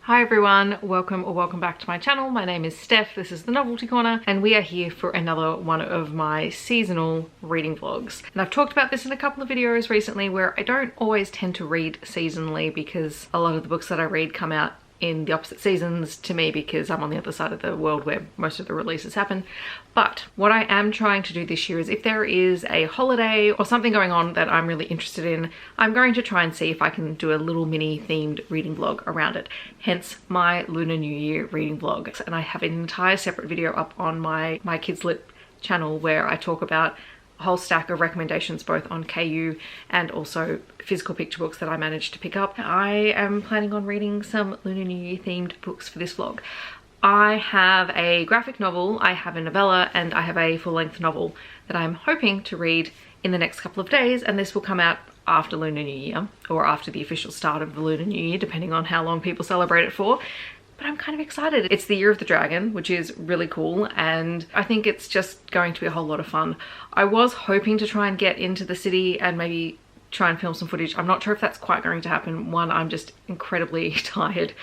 Hi everyone, welcome back to my channel. My name is Steph, this is the Novelty Corner, and we are here for another one of my seasonal reading vlogs. And I've talked about this in a couple of videos recently where I don't always tend to read seasonally because a lot of the books that I read come out in the opposite seasons to me because I'm on the other side of the world where most of the releases happen. But what I am trying to do this year is if there is a holiday or something going on that I'm really interested in, I'm going to try and see if I can do a little mini themed reading vlog around it. Hence my Lunar New Year reading vlog. And I have an entire separate video up on my Kids Lit channel where I talk about a whole stack of recommendations both on KU and also physical picture books that I managed to pick up. I am planning on reading some Lunar New Year themed books for this vlog. I have a graphic novel, I have a novella, and I have a full-length novel that I'm hoping to read in the next couple of days, and this will come out after Lunar New Year or after the official start of the Lunar New Year, depending on how long people celebrate it for. But I'm kind of excited. It's the Year of the Dragon, which is really cool, and I think it's just going to be a whole lot of fun. I was hoping to try and get into the city and maybe try and film some footage. I'm not sure if that's quite going to happen. One, I'm just incredibly tired.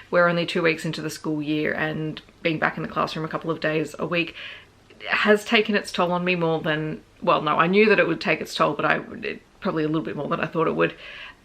We're only 2 weeks into the school year, and being back in the classroom a couple of days a week has taken its toll on me more than, well, no, I knew that it would take its toll, but probably a little bit more than I thought it would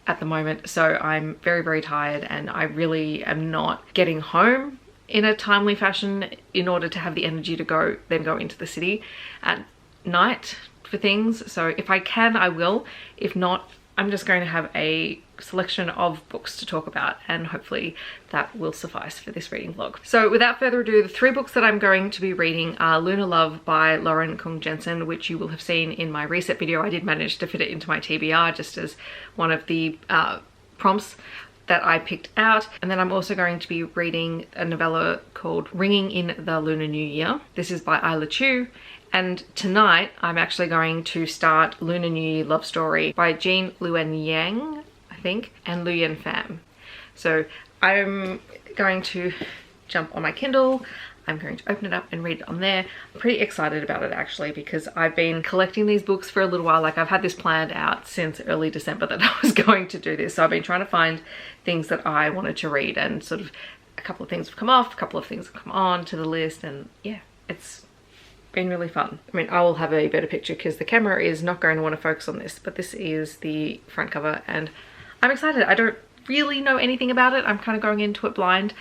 at the moment. So I'm very, very tired, and I really am not getting home in a timely fashion in order to have the energy to then go into the city at night for things. So if I can, I will. If not, I'm just going to have a selection of books to talk about, and hopefully that will suffice for this reading vlog. So without further ado, the three books that I'm going to be reading are Lunar Love by Lauren Kung Jensen, which you will have seen in my reset video. I did manage to fit it into my TBR just as one of the prompts that I picked out. And then I'm also going to be reading a novella called Ringing in the Lunar New Year. This is by Isla Chu. And tonight I'm actually going to start Lunar New Year Love Story by Jean Luen Yang, I think, and Luyen Pham. So I'm going to jump on my Kindle. I'm going to open it up and read it on there. I'm pretty excited about it actually because I've been collecting these books for a little while. Like I've had this planned out since early December that I was going to do this. So I've been trying to find things that I wanted to read, and sort of a couple of things have come off, a couple of things have come on to the list, and yeah, it's been really fun. I mean, I will have a better picture because the camera is not going to want to focus on this, but this is the front cover and I'm excited. I don't really know anything about it. I'm kind of going into it blind,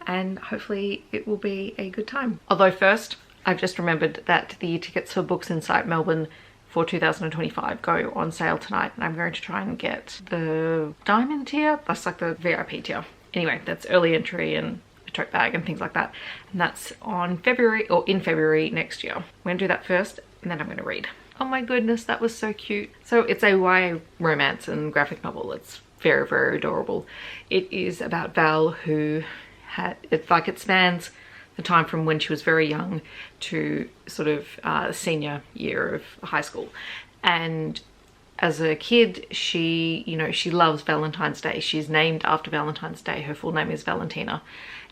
and hopefully it will be a good time. Although first, I've just remembered that the tickets for Books Insight Melbourne for 2025 go on sale tonight, and I'm going to try and get the diamond tier. That's like the VIP tier. Anyway, that's early entry and a tote bag and things like that, and that's on February, or in February next year. I'm gonna do that first and then I'm gonna read. Oh my goodness, that was so cute. So it's a YA romance and graphic novel. It's very, very adorable. It is about Val, who it spans the time from when she was very young to sort of senior year of high school. And as a kid, she loves Valentine's Day. She's named after Valentine's Day. Her full name is Valentina.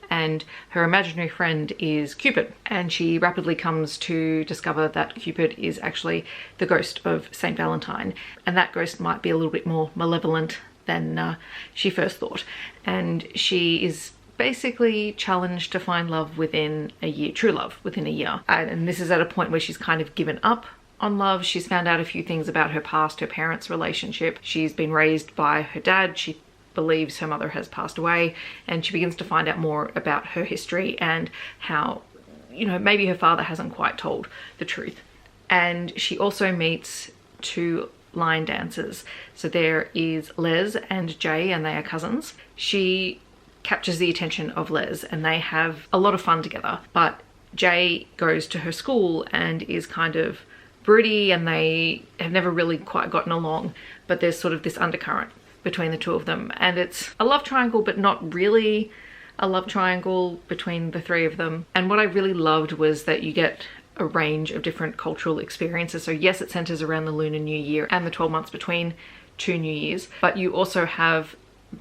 And her imaginary friend is Cupid. And she rapidly comes to discover that Cupid is actually the ghost of Saint Valentine. And that ghost might be a little bit more malevolent than she first thought. And she is basically challenged to find love within a year, true love within a year. And this is at a point where she's kind of given up on love. She's found out a few things about her past, her parents' relationship. She's been raised by her dad. She believes her mother has passed away, and she begins to find out more about her history and how, maybe her father hasn't quite told the truth. And she also meets two line dancers. So there is Les and Jay, and they are cousins. She captures the attention of Les and they have a lot of fun together, but Jay goes to her school and is kind of broody, and they have never really quite gotten along, but there's sort of this undercurrent between the two of them, and it's a love triangle but not really a love triangle between the three of them. And what I really loved was that you get a range of different cultural experiences. So yes, it centers around the Lunar New Year and the 12 months between two New Years, but you also have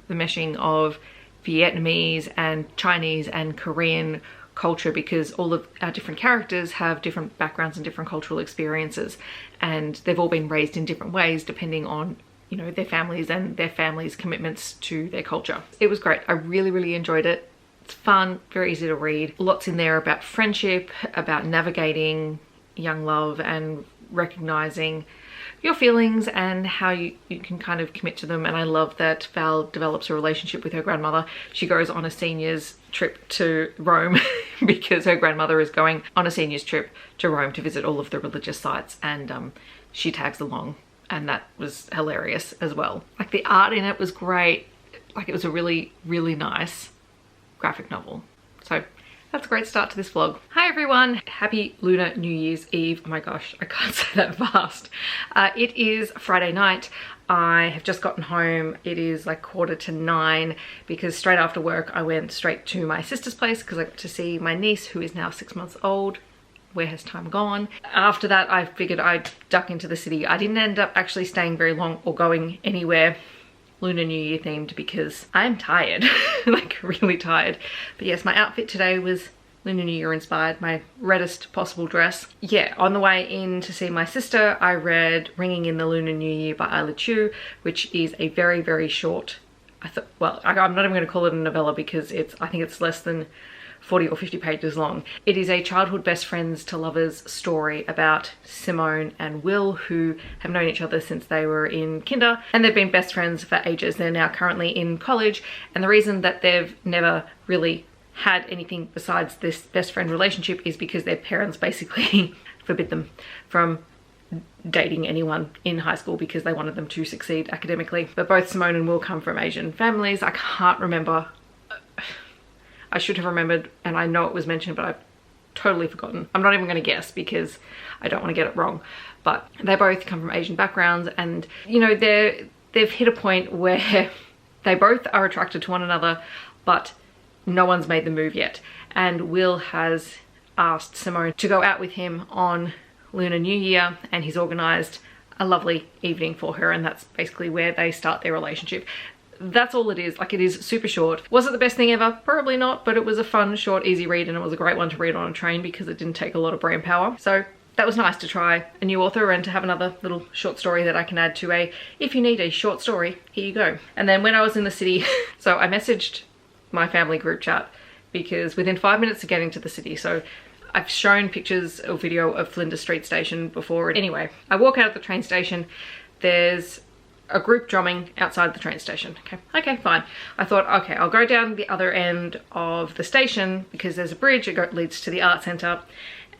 the meshing of Vietnamese and Chinese and Korean culture, because all of our different characters have different backgrounds and different cultural experiences, and they've all been raised in different ways depending on their families and their families' commitments to their culture. It was great. I really, really enjoyed it. It's fun, very easy to read. Lots in there about friendship, about navigating young love and recognizing your feelings and how you can kind of commit to them. And I love that Val develops a relationship with her grandmother. She goes on a seniors trip to Rome because her grandmother is going on a seniors trip to Rome to visit all of the religious sites, and she tags along, and that was hilarious as well. Like, the art in it was great. Like, it was a really, really nice graphic novel. So that's a great start to this vlog. Hi everyone, happy Lunar New Year's Eve. Oh my gosh, I can't say that fast. It is Friday night. I have just gotten home. It is like 9:15 because straight after work I went straight to my sister's place because I got to see my niece, who is now 6 months old. Where has time gone? After that, I figured I'd duck into the city. I didn't end up actually staying very long or going anywhere Lunar New Year themed because I'm tired, like really tired. But yes, my outfit today was Lunar New Year inspired, my reddest possible dress. Yeah, on the way in to see my sister, I read Ringing in the Lunar New Year by Isla Chu, which is a very, very short, well, I'm not even going to call it a novella because I think it's less than 40 or 50 pages long. It is a childhood best friends to lovers story about Simone and Will, who have known each other since they were in kinder, and they've been best friends for ages. They're now currently in college, and the reason that they've never really had anything besides this best friend relationship is because their parents basically forbid them from dating anyone in high school because they wanted them to succeed academically. But both Simone and Will come from Asian families. I can't remember. I should have remembered, and I know it was mentioned, but I've totally forgotten. I'm not even going to guess because I don't want to get it wrong. But they both come from Asian backgrounds, and you know, they've hit a point where they both are attracted to one another, but no one's made the move yet. And Will has asked Simone to go out with him on Lunar New Year, and he's organised a lovely evening for her, and that's basically where they start their relationship. That's all it is. Like, it is super short. Was it the best thing ever? Probably not, but it was a fun, short, easy read, and it was a great one to read on a train because it didn't take a lot of brain power. So that was nice to try a new author and to have another little short story that I can add to a, if you need a short story, here you go. And then when I was in the city, so I messaged my family group chat because within 5 minutes of getting to the city, so I've shown pictures or video of Flinders Street Station before. Anyway, I walk out of the train station, there's a group drumming outside the train station. Okay, fine. I thought, okay, I'll go down the other end of the station because there's a bridge. It leads to the art centre,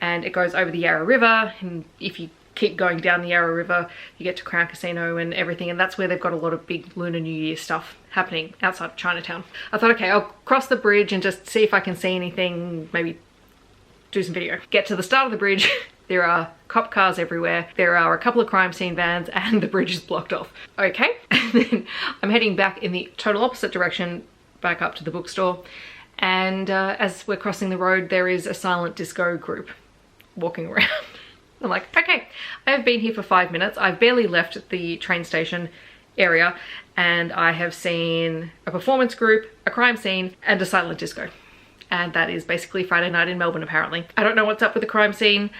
and it goes over the Yarra River. And if you keep going down the Yarra River, you get to Crown Casino and everything. And that's where they've got a lot of big Lunar New Year stuff happening outside of Chinatown. I thought, okay, I'll cross the bridge and just see if I can see anything, maybe do some video. Get to the start of the bridge. There are cop cars everywhere. There are a couple of crime scene vans, and the bridge is blocked off. Okay, and then I'm heading back in the total opposite direction, back up to the bookstore. And as we're crossing the road, there is a silent disco group walking around. I'm like, okay, I have been here for 5 minutes. I've barely left the train station area, and I have seen a performance group, a crime scene, and a silent disco. And that is basically Friday night in Melbourne, apparently. I don't know what's up with the crime scene.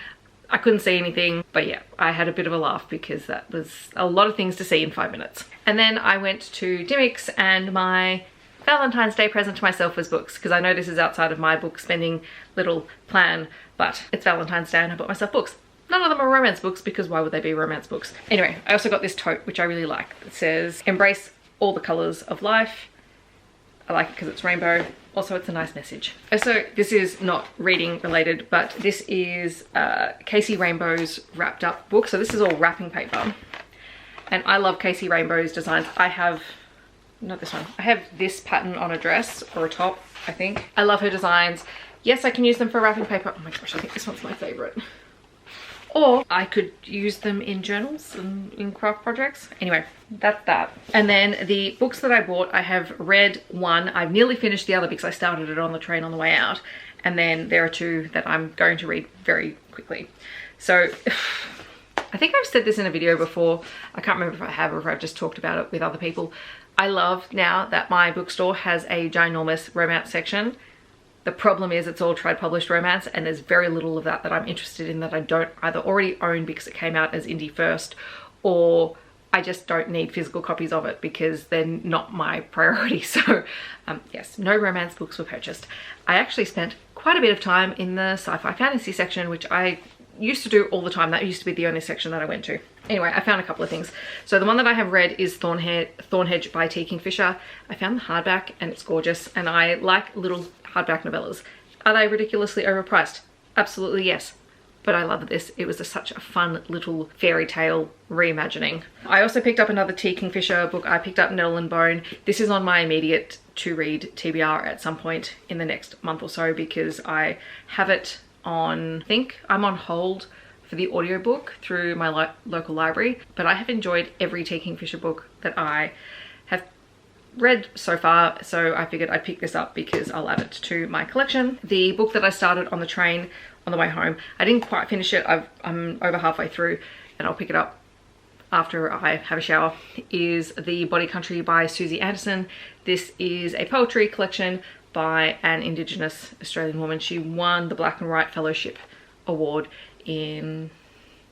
I couldn't see anything, but yeah, I had a bit of a laugh because that was a lot of things to see in 5 minutes. And then I went to Dimmicks, and my Valentine's Day present to myself was books, because I know this is outside of my book spending little plan, but it's Valentine's Day and I bought myself books. None of them are romance books because why would they be romance books? Anyway, I also got this tote, which I really like. It says, "Embrace all the colours of life." I like it because it's rainbow. Also, it's a nice message. So this is not reading related, but this is Casey Rainbow's wrapped up book. So this is all wrapping paper. And I love Casey Rainbow's designs. I have, not this one, I have this pattern on a dress or a top, I think. I love her designs. Yes, I can use them for wrapping paper. Oh my gosh, I think this one's my favorite. Or I could use them in journals and in craft projects. Anyway, that's that. And then the books that I bought, I have read one. I've nearly finished the other because I started it on the train on the way out. And then there are two that I'm going to read very quickly. So I think I've said this in a video before. I can't remember if I have or if I've just talked about it with other people. I love now that my bookstore has a ginormous romance section. The problem is it's all trade published romance, and there's very little of that I'm interested in, that I don't either already own because it came out as indie first, or I just don't need physical copies of it because they're not my priority. So yes, no romance books were purchased. I actually spent quite a bit of time in the sci-fi fantasy section, which I used to do all the time. That used to be the only section that I went to. Anyway, I found a couple of things. So the one that I have read is Thornhedge by T. Kingfisher. I found the hardback and it's gorgeous, and I like little hardback novellas. Are they ridiculously overpriced? Absolutely yes. But I love this. It was such a fun little fairy tale reimagining. I also picked up another T. Kingfisher book. I picked up Nettle and Bone. This is on my immediate to read TBR at some point in the next month or so, because I have it on, I think I'm on hold for the audiobook through my local library, but I have enjoyed every T. Kingfisher book that I have read so far, so I figured I'd pick this up because I'll add it to my collection. The book that I started on the train on the way home, I didn't quite finish it. I'm over halfway through and I'll pick it up after I have a shower, is The Body Country by Susie Anderson. This is a poetry collection by an Indigenous Australian woman. She won the Black and White Fellowship Award in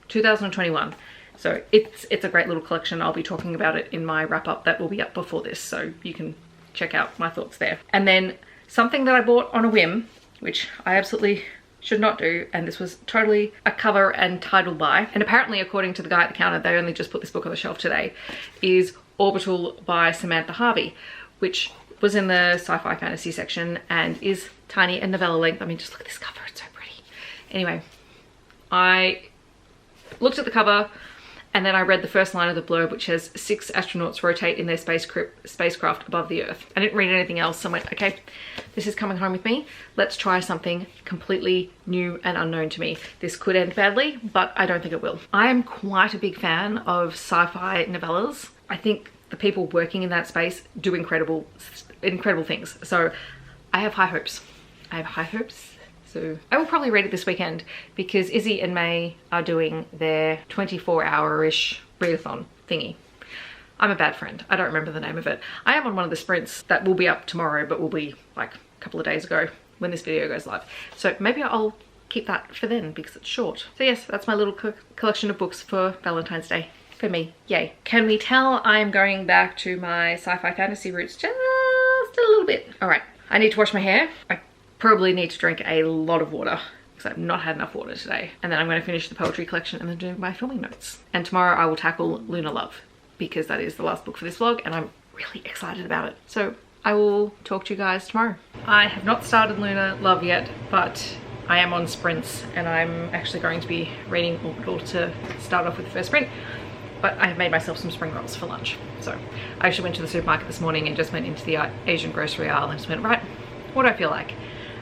2021. So it's a great little collection. I'll be talking about it in my wrap up that will be up before this, so you can check out my thoughts there. And then something that I bought on a whim, which I absolutely should not do, and this was totally a cover and title buy, and apparently according to the guy at the counter, they only just put this book on the shelf today, is Orbital by Samantha Harvey, which was in the sci-fi fantasy section and is tiny and novella length. I mean, just look at this cover, it's so pretty. Anyway, I looked at the cover and then I read the first line of the blurb, which says 6 astronauts rotate in their spacecraft above the Earth. I didn't read anything else, so I went, okay, this is coming home with me. Let's try something completely new and unknown to me. This could end badly, but I don't think it will. I am quite a big fan of sci-fi novellas. I think the people working in that space do incredible things. So I have high hopes. I have high hopes. So I will probably read it this weekend because Izzy and May are doing their 24-hour-ish readathon thingy. I'm a bad friend. I don't remember the name of it. I am on one of the sprints that will be up tomorrow, but will be like a couple of days ago when this video goes live. So maybe I'll keep that for then because it's short. So yes, that's my little collection of books for Valentine's Day. For me, yay. Can we tell I'm going back to my sci-fi fantasy roots just a little bit? All right, I need to wash my hair. I probably need to drink a lot of water because I've not had enough water today. And then I'm going to finish the poetry collection and then do my filming notes. And tomorrow I will tackle Lunar Love because that is the last book for this vlog and I'm really excited about it. So I will talk to you guys tomorrow. I have not started Lunar Love yet, but I am on sprints and I'm actually going to be reading Orbital to start off with the first sprint. But I have made myself some spring rolls for lunch. So I actually went to the supermarket this morning and just went into the Asian grocery aisle and just went, right, what do I feel like?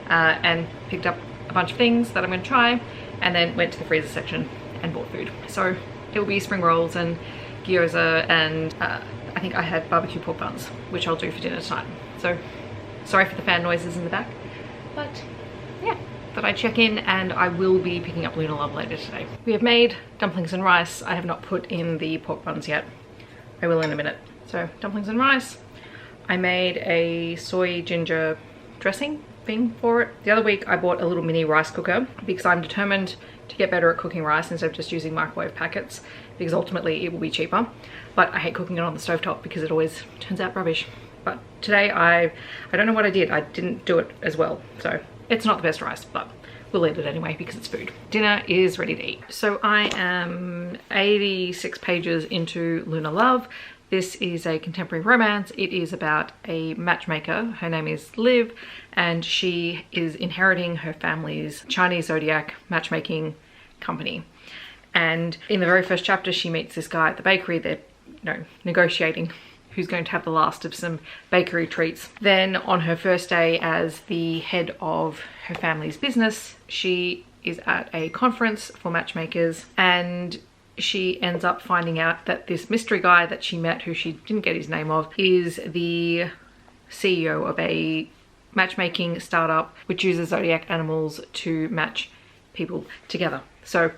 And picked up a bunch of things that I'm going to try and then went to the freezer section and bought food. So it will be spring rolls and gyoza and I think I had barbecue pork buns, which I'll do for dinner tonight. So sorry for the fan noises in the back, but yeah. That I check in and I will be picking up Lunar Love later today. We have made dumplings and rice. I have not put in the pork buns yet. I will in a minute. So dumplings and rice. I made a soy ginger dressing thing for it. The other week I bought a little mini rice cooker because I'm determined to get better at cooking rice instead of just using microwave packets because ultimately it will be cheaper. But I hate cooking it on the stovetop because it always turns out rubbish. But today I don't know what I did. I didn't do it as well. So it's not the best rice, but we'll eat it anyway because it's food. Dinner is ready to eat. So I am 86 pages into Lunar Love. This is a contemporary romance. It is about a matchmaker. Her name is Liv, and she is inheriting her family's Chinese zodiac matchmaking company. And in the very first chapter, she meets this guy at the bakery. They're, negotiating who's going to have the last of some bakery treats. Then on her first day as the head of her family's business, she is at a conference for matchmakers and she ends up finding out that this mystery guy that she met, who she didn't get his name of, is the CEO of a matchmaking startup which uses zodiac animals to match people together. So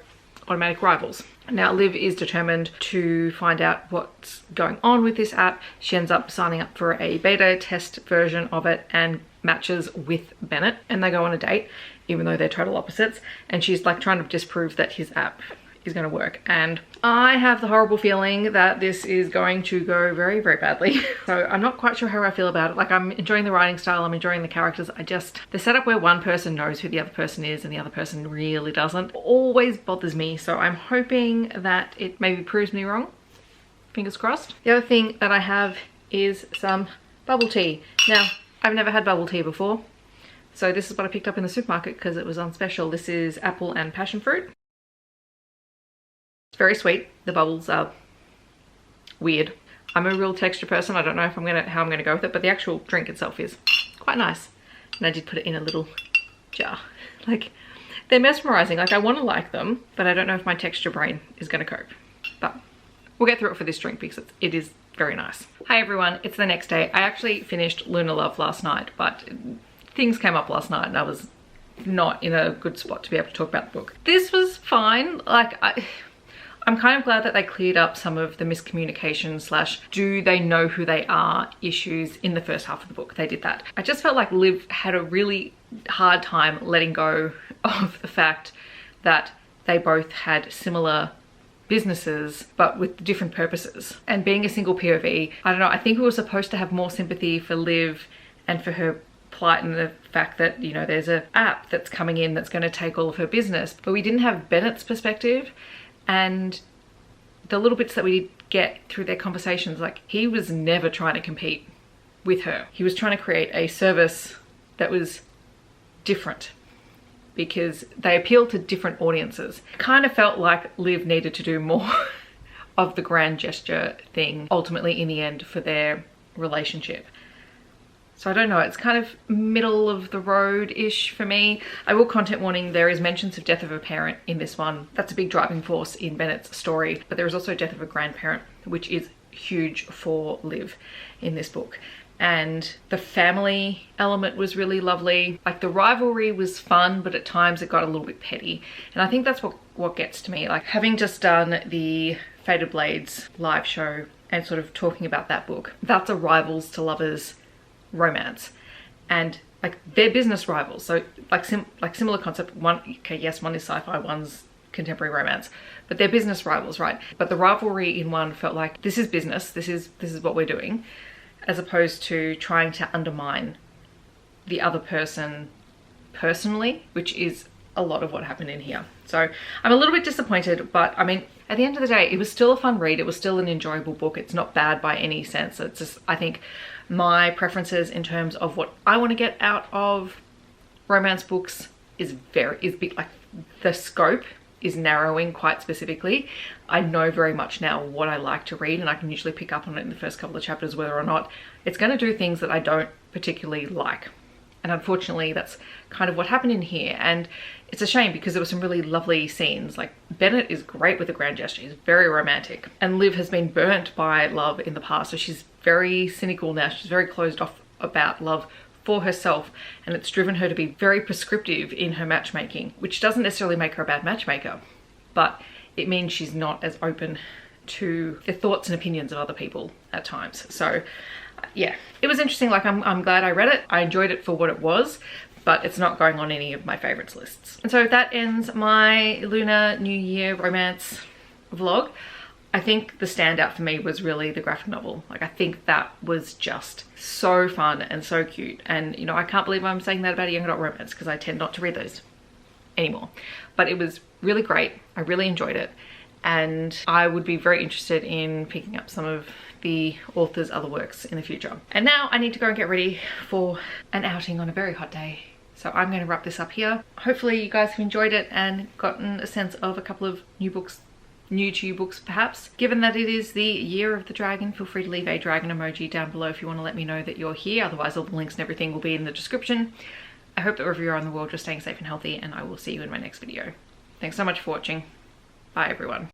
automatic rivals. Now Liv is determined to find out what's going on with this app. She ends up signing up for a beta test version of it and matches with Bennett, and they go on a date even though they're total opposites, and she's like trying to disprove that his app is going to work. And I have the horrible feeling that this is going to go very, very badly. So I'm not quite sure how I feel about it. Like, I'm enjoying the writing style, I'm enjoying the characters. The setup where one person knows who the other person is and the other person really doesn't always bothers me. So I'm hoping that it maybe proves me wrong. Fingers crossed. The other thing that I have is some bubble tea. Now, I've never had bubble tea before. So this is what I picked up in the supermarket because it was on special. This is apple and passion fruit. It's very sweet. The bubbles are weird. I'm a real texture person. I don't know if how I'm gonna go with it, but the actual drink itself is quite nice. And I did put it in a little jar. Like, they're mesmerizing. Like, I want to like them, but I don't know if my texture brain is gonna cope. But we'll get through it for this drink because it is very nice. Hi everyone, it's the next day. I actually finished Lunar Love last night, but things came up last night and I was not in a good spot to be able to talk about the book. This was fine. Like, I'm kind of glad that they cleared up some of the miscommunication slash do they know who they are issues in the first half of the book. They did that. I just felt like Liv had a really hard time letting go of the fact that they both had similar businesses but with different purposes. And being a single POV, I don't know, I think we were supposed to have more sympathy for Liv and for her plight and the fact that, you know, there's an app that's coming in that's going to take all of her business, but we didn't have Bennett's perspective. And the little bits that we did get through their conversations, like, he was never trying to compete with her. He was trying to create a service that was different because they appeal to different audiences. It kind of felt like Liv needed to do more of the grand gesture thing ultimately in the end for their relationship. So I don't know, it's kind of middle of the road-ish for me. I will content warning, there is mentions of death of a parent in this one. That's a big driving force in Bennett's story, but there is also death of a grandparent, which is huge for Liv in this book. And the family element was really lovely. Like, the rivalry was fun, but at times it got a little bit petty. And I think that's what gets to me. Like, having just done the Fated Blades live show and sort of talking about that book, that's a rivals to lovers romance. And like, they're business rivals. So like similar concept. One, okay, yes, one is sci-fi, one's contemporary romance, but they're business rivals, right? But the rivalry in one felt like this is business, this is what we're doing, as opposed to trying to undermine the other person personally, which is a lot of what happened in here. So I'm a little bit disappointed, but I mean, at the end of the day, it was still a fun read. It was still an enjoyable book. It's not bad by any sense. It's just, I think my preferences in terms of what I want to get out of romance books is big. Like, the scope is narrowing quite specifically. I know very much now what I like to read, and I can usually pick up on it in the first couple of chapters whether or not it's going to do things that I don't particularly like. And unfortunately, that's kind of what happened in here. And it's a shame because there were some really lovely scenes. Like, Bennett is great with the grand gesture. He's very romantic. And Liv has been burnt by love in the past. So she's very cynical now. She's very closed off about love for herself. And it's driven her to be very prescriptive in her matchmaking, which doesn't necessarily make her a bad matchmaker, but it means she's not as open to the thoughts and opinions of other people at times. So yeah, it was interesting. Like, I'm glad I read it. I enjoyed it for what it was, but it's not going on any of my favorites lists. And so that ends my Lunar New Year romance vlog. I think the standout for me was really the graphic novel. Like, I think that was just so fun and so cute. And, you know, I can't believe I'm saying that about a young adult romance because I tend not to read those anymore. But it was really great. I really enjoyed it. And I would be very interested in picking up some of the author's other works in the future. And now I need to go and get ready for an outing on a very hot day. So I'm going to wrap this up here. Hopefully you guys have enjoyed it and gotten a sense of a couple of new to you books perhaps. Given that it is the year of the dragon, feel free to leave a dragon emoji down below if you want to let me know that you're here. Otherwise, all the links and everything will be in the description. I hope that wherever you are in the world, you're staying safe and healthy, and I will see you in my next video. Thanks so much for watching. Bye everyone.